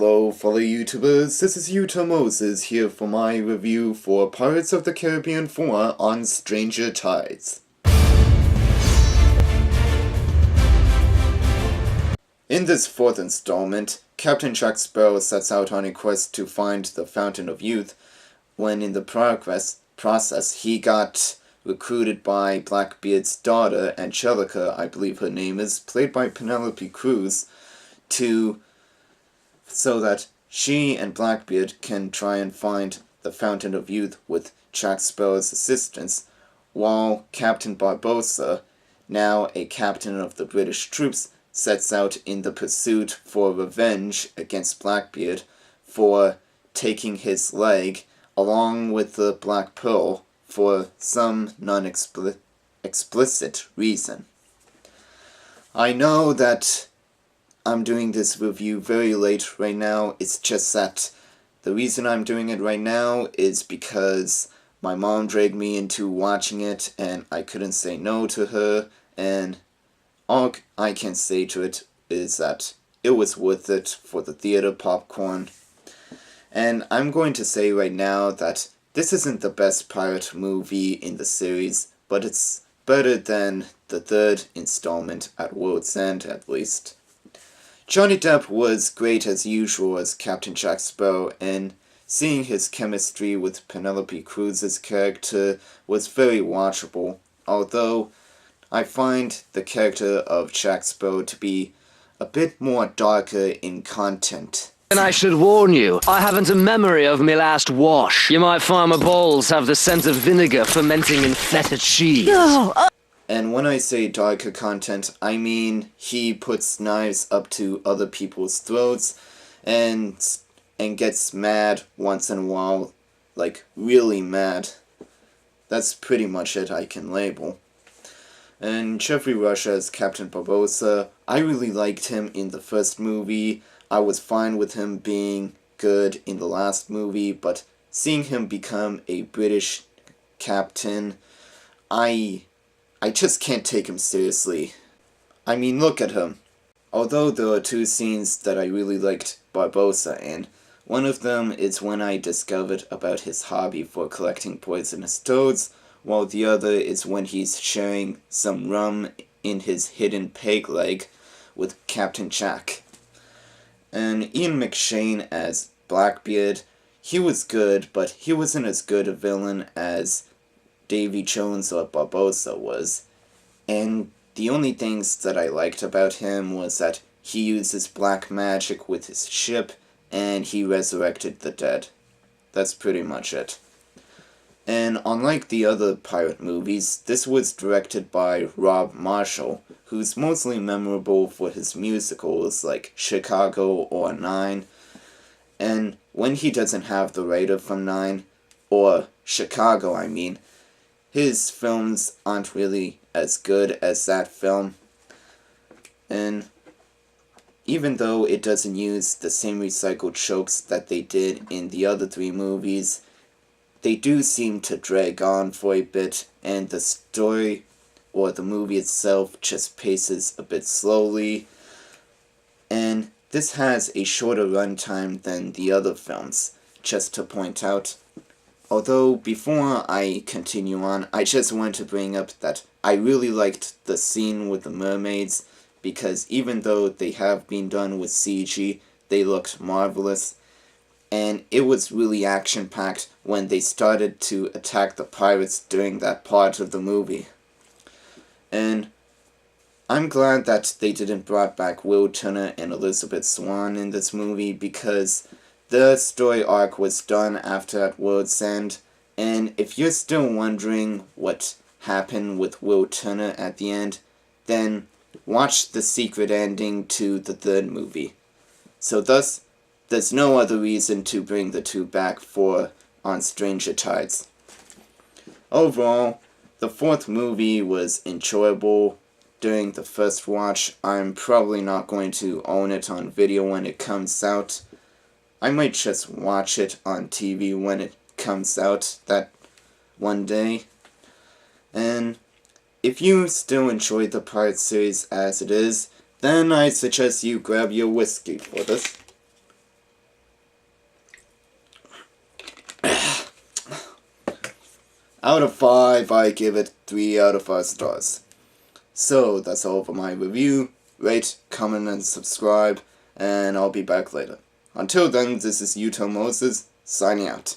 Hello fellow YouTubers, this is Utah Moses here for my review for Pirates of the Caribbean 4 on Stranger Tides. In this fourth installment, Captain Jack Sparrow sets out on a quest to find the Fountain of Youth, when in the process he got recruited by Blackbeard's daughter, Angelica, I believe her name is, played by Penelope Cruz, so that she and Blackbeard can try and find the Fountain of Youth with Jack Sparrow's assistance, while Captain Barbossa, now a captain of the British troops, sets out in the pursuit for revenge against Blackbeard for taking his leg, along with the Black Pearl, for some non-explicit reason. I know that I'm doing this review very late right now. It's just that the reason I'm doing it right now is because my mom dragged me into watching it and I couldn't say no to her, and all I can say to it is that it was worth it for the theater popcorn. And I'm going to say right now that this isn't the best pirate movie in the series, but it's better than the third installment at World's End, at least. Johnny Depp was great as usual as Captain Jack Sparrow, and seeing his chemistry with Penelope Cruz's character was very watchable, although I find the character of Jack Sparrow to be a bit more darker in content. And I should warn you, I haven't a memory of me last wash. You might find my balls have the scent of vinegar fermenting in feta cheese. No! And when I say darker content, I mean he puts knives up to other people's throats and gets mad once in a while, like really mad. That's pretty much it I can label. And Geoffrey Rush as Captain Barbossa, I really liked him in the first movie. I was fine with him being good in the last movie, but seeing him become a British captain, I just can't take him seriously. I mean, look at him. Although there are two scenes that I really liked Barbossa in. One of them is when I discovered about his hobby for collecting poisonous toads, while the other is when he's sharing some rum in his hidden peg leg with Captain Jack. And Ian McShane as Blackbeard, he was good, but he wasn't as good a villain as Davy Jones or Barbossa was, and the only things that I liked about him was that he uses black magic with his ship, and he resurrected the dead. That's pretty much it. And unlike the other pirate movies, this was directed by Rob Marshall, who's mostly memorable for his musicals like Chicago or Nine, and when he doesn't have the writer from Nine, or Chicago I mean, his films aren't really as good as that film, and even though it doesn't use the same recycled tropes that they did in the other three movies, they do seem to drag on for a bit, and the story or the movie itself just paces a bit slowly, and this has a shorter runtime than the other films, just to point out. Although, before I continue on, I just want to bring up that I really liked the scene with the mermaids, because even though they have been done with CG, they looked marvelous, and it was really action-packed when they started to attack the pirates during that part of the movie. And I'm glad that they didn't bring back Will Turner and Elizabeth Swann in this movie, because the story arc was done after At World's End, and if you're still wondering what happened with Will Turner at the end, then watch the secret ending to the third movie. So thus, there's no other reason to bring the two back for On Stranger Tides. Overall, the fourth movie was enjoyable during the first watch. I'm probably not going to own it on video when it comes out. I might just watch it on TV when it comes out that one day. And if you still enjoy the Pirate series as it is, then I suggest you grab your whiskey for this. out of 5, I give it 3 out of 5 stars. So, that's all for my review. Rate, comment, and subscribe, and I'll be back later. Until then, this is Yuto Moses, signing out.